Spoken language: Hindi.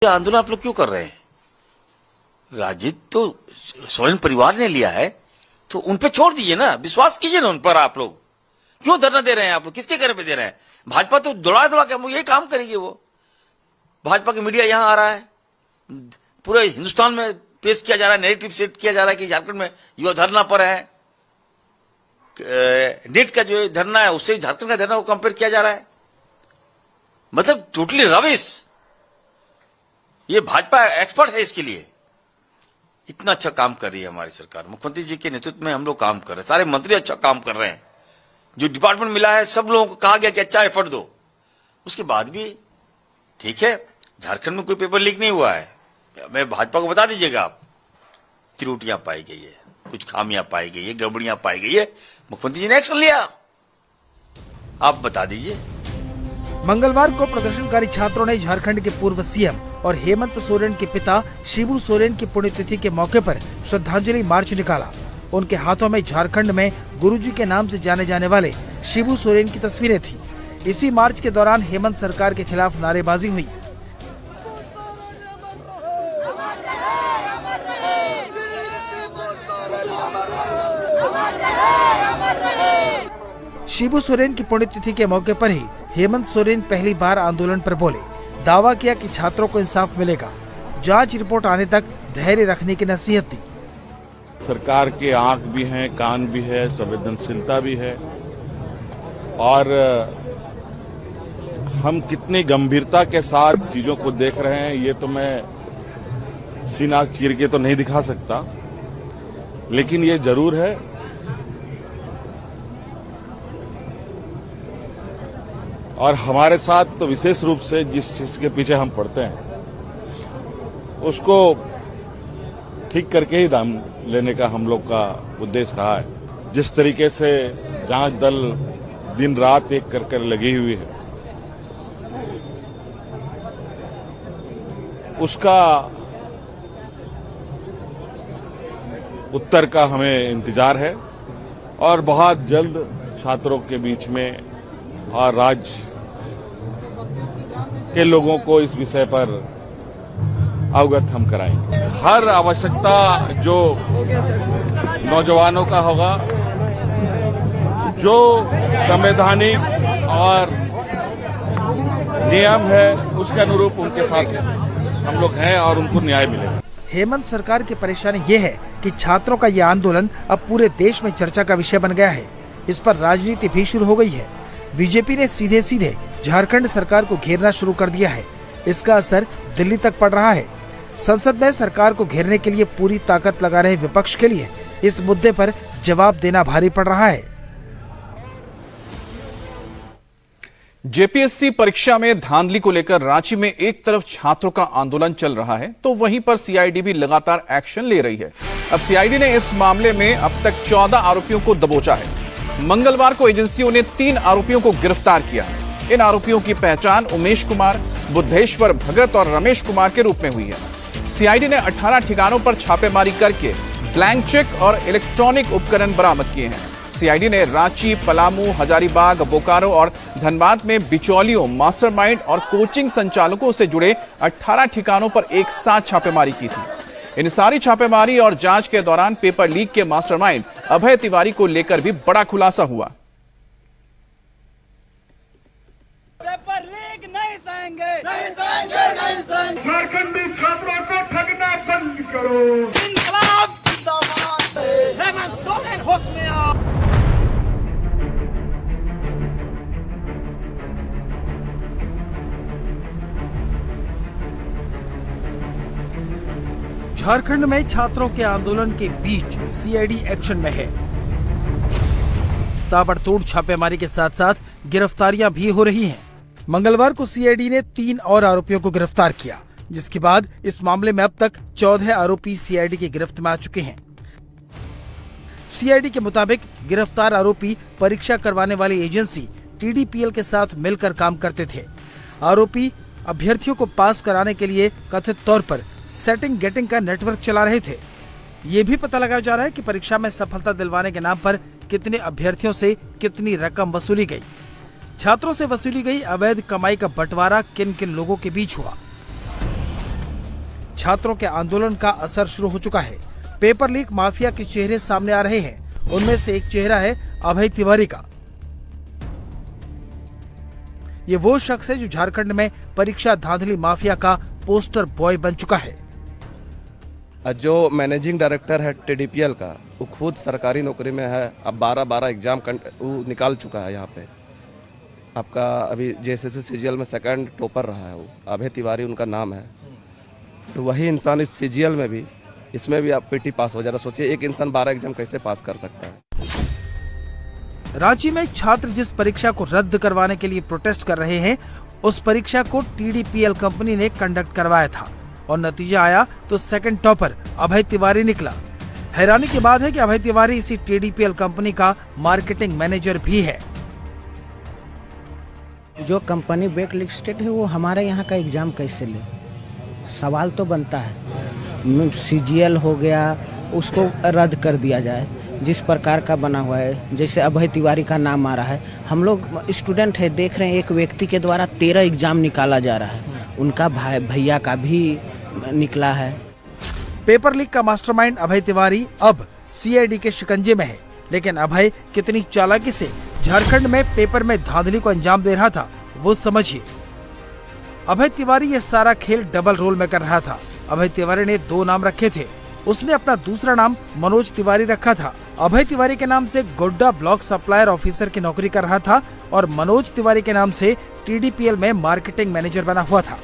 ये आंदोलन आप लोग क्यों कर रहे हैं? राजनीति तो सोरेन परिवार ने लिया है, तो उन पे छोड़ दीजिए ना, विश्वास कीजिए ना उन पर। आप लोग क्यों धरना दे रहे हैं? आप लोग किसके घर पे दे रहे हैं? भाजपा तो दौड़ा दौड़ा के हम लोग यही काम करेंगे। वो भाजपा की मीडिया यहां आ रहा है, पूरे हिंदुस्तान में पेश किया जा रहा है, नैरेटिव सेट किया जा रहा है कि झारखंड में युवा धरना पर है। नीट का जो धरना है उससे झारखंड का धरना को कंपेयर किया जा रहा है। मतलब टोटली रविश। ये भाजपा एक्सपर्ट है इसके लिए। इतना अच्छा काम कर रही है हमारी सरकार, मुख्यमंत्री जी के नेतृत्व में हम लोग काम कर रहे हैं, सारे मंत्री अच्छा काम कर रहे हैं। जो डिपार्टमेंट मिला है सब लोगों को कहा गया कि अच्छा एफर्ट दो, उसके बाद भी ठीक है। झारखंड में कोई पेपर लीक नहीं हुआ है, मैं भाजपा को बता दीजिएगा आप। त्रुटियां पाई गई है, कुछ खामियां पाई गई है, गड़बड़ियां पाई गई है, मुख्यमंत्री जी ने एक्शन लिया, आप बता दीजिए। मंगलवार को प्रदर्शनकारी छात्रों ने झारखंड के पूर्व सीएम और हेमंत सोरेन के पिता शिबू सोरेन की पुण्यतिथि के मौके पर श्रद्धांजलि मार्च निकाला। उनके हाथों में झारखंड में गुरुजी के नाम से जाने जाने वाले शिबू सोरेन की तस्वीरें थी। इसी मार्च के दौरान हेमंत सरकार के खिलाफ नारेबाजी हुई। शिबू सोरेन की पुण्यतिथि के मौके पर ही हेमंत सोरेन पहली बार आंदोलन पर बोले। दावा किया कि छात्रों को इंसाफ मिलेगा। जांच रिपोर्ट आने तक धैर्य रखने की नसीहत दी। सरकार के आंख भी हैं, कान भी है, संवेदनशीलता भी है, और हम कितनी गंभीरता के साथ चीजों को देख रहे हैं ये तो मैं सीना चीर के तो नहीं दिखा सकता, लेकिन ये जरूर है और हमारे साथ तो विशेष रूप से जिस चीज के पीछे हम पड़ते हैं उसको ठीक करके ही दाम लेने का हम लोग का उद्देश्य रहा है। जिस तरीके से जांच दल दिन रात एक कर लगी हुई है, उसका उत्तर का हमें इंतजार है और बहुत जल्द छात्रों के बीच में और राज्य के लोगों को इस विषय पर अवगत हम कराएंगे। हर आवश्यकता जो नौजवानों का होगा, जो संवैधानिक और नियम है उसके अनुरूप उनके साथ हम लोग हैं और उनको न्याय मिलेगा। हेमंत सरकार की परेशानी ये है कि छात्रों का ये आंदोलन अब पूरे देश में चर्चा का विषय बन गया है। इस पर राजनीति भी शुरू हो गई है। बीजेपी ने सीधे सीधे झारखंड सरकार को घेरना शुरू कर दिया है। इसका असर दिल्ली तक पड़ रहा है। संसद में सरकार को घेरने के लिए पूरी ताकत लगा रहे विपक्ष के लिए इस मुद्दे पर जवाब देना भारी पड़ रहा है। जेपीएससी परीक्षा में धांधली को लेकर रांची में एक तरफ छात्रों का आंदोलन चल रहा है तो वहीं पर सीआईडी भी लगातार एक्शन ले रही है। अब सीआईडी ने इस मामले में अब तक 14 आरोपियों को दबोचा है। मंगलवार को एजेंसियों ने 3 आरोपियों को गिरफ्तार किया है। इन आरोपियों की पहचान उमेश कुमार, बुद्धेश्वर भगत और रमेश कुमार के रूप में हुई है। सीआईडी ने 18 ठिकानों पर छापेमारी करके ब्लैंक चेक और इलेक्ट्रॉनिक उपकरण बरामद किए हैं। सीआईडी ने रांची, पलामू, हजारीबाग, बोकारो और धनबाद में बिचौलियों, मास्टरमाइंड और कोचिंग संचालकों से जुड़े 18 ठिकानों पर एक साथ छापेमारी की थी। इन सारी छापेमारी और जांच के दौरान पेपर लीक के मास्टरमाइंड अभय तिवारी को लेकर भी बड़ा खुलासा हुआ। पेपर लीक नहीं सहेंगे, नहीं सहेंगे, नहीं सहेंगे। झारखंडी छात्रों को ठगना बंद करो। इंकलाब जिंदाबाद। हेमंत सोरेन होश में आओ। झारखंड में छात्रों के आंदोलन के बीच सीआईडी एक्शन में है। ताबड़तोड़ छापेमारी के साथ साथ गिरफ्तारियां भी हो रही हैं। मंगलवार को सीआईडी ने 3 और आरोपियों को गिरफ्तार किया, जिसके बाद इस मामले में अब तक 14 आरोपी सीआईडी की गिरफ्त में आ चुके हैं। सीआईडी के मुताबिक गिरफ्तार आरोपी परीक्षा करवाने वाली एजेंसी टीडीपीएल के साथ मिलकर काम करते थे। आरोपी अभ्यर्थियों को पास कराने के लिए कथित तौर पर सेटिंग गेटिंग का नेटवर्क चला रहे थे। ये भी पता लगाया जा रहा है कि परीक्षा में सफलता दिलवाने के नाम पर कितने अभ्यर्थियों से कितनी रकम वसूली गई। छात्रों से वसूली गई अवैध कमाई का बंटवारा किन किन लोगों के बीच हुआ। छात्रों के आंदोलन का असर शुरू हो चुका है। पेपर लीक माफिया के चेहरे सामने आ रहे हैं। उनमें से एक चेहरा है अभय तिवारी का। ये वो शख्स है जो झारखंड में परीक्षा धांधली माफिया का पोस्टर बॉय बन चुका है। जो मैनेजिंग डायरेक्टर है टीडीपीएल का, वो खुद सरकारी नौकरी में है। अब 12 एग्जाम वो निकाल चुका है। यहाँ पे आपका अभी जेएसएससी सीजीएल में सेकंड टॉपर रहा है। वो अभय तिवारी उनका नाम है। तो वही इंसान इस सीजीएल में भी, इसमें भी आप पीटी पास हो जा रहा। सोचिए एक इंसान 12 एग्जाम कैसे पास कर सकता है। रांची में छात्र जिस परीक्षा को रद्द करवाने के लिए प्रोटेस्ट कर रहे हैं, उस परीक्षा को टीडीपीएल कंपनी ने कंडक्ट करवाया था और नतीजा आया तो सेकंड टॉपर अभय तिवारी निकला। हैरानी की बात है कि अभय तिवारी इसी टीडीपीएल कंपनी का मार्केटिंग मैनेजर भी है। जो कंपनी ब्लैक लिस्टेड है वो हमारे यहाँ का एग्जाम कैसे ले? सवाल तो बनता है। सीजीएल हो गया, उसको रद्द कर दिया जाए। जिस प्रकार का बना हुआ है, जैसे अभय तिवारी का नाम आ रहा है, हम लोग स्टूडेंट है, देख रहे हैं एक व्यक्ति के द्वारा 13 एग्जाम निकाला जा रहा है। उनका भैया का भी निकला है। पेपर लीक का मास्टरमाइंड अभय तिवारी अब सीआईडी के शिकंजे में है। लेकिन अभय कितनी चालाकी से झारखंड में पेपर में धांधली को अंजाम दे रहा था, वो समझिए। अभय तिवारी ये सारा खेल डबल रोल में कर रहा था। अभय तिवारी ने 2 नाम रखे थे। उसने अपना दूसरा नाम मनोज तिवारी रखा था। अभय तिवारी के नाम से गोड्डा ब्लॉक सप्लायर ऑफिसर की नौकरी कर रहा था और मनोज तिवारी के नाम से टीडीपीएल में मार्केटिंग मैनेजर बना हुआ था।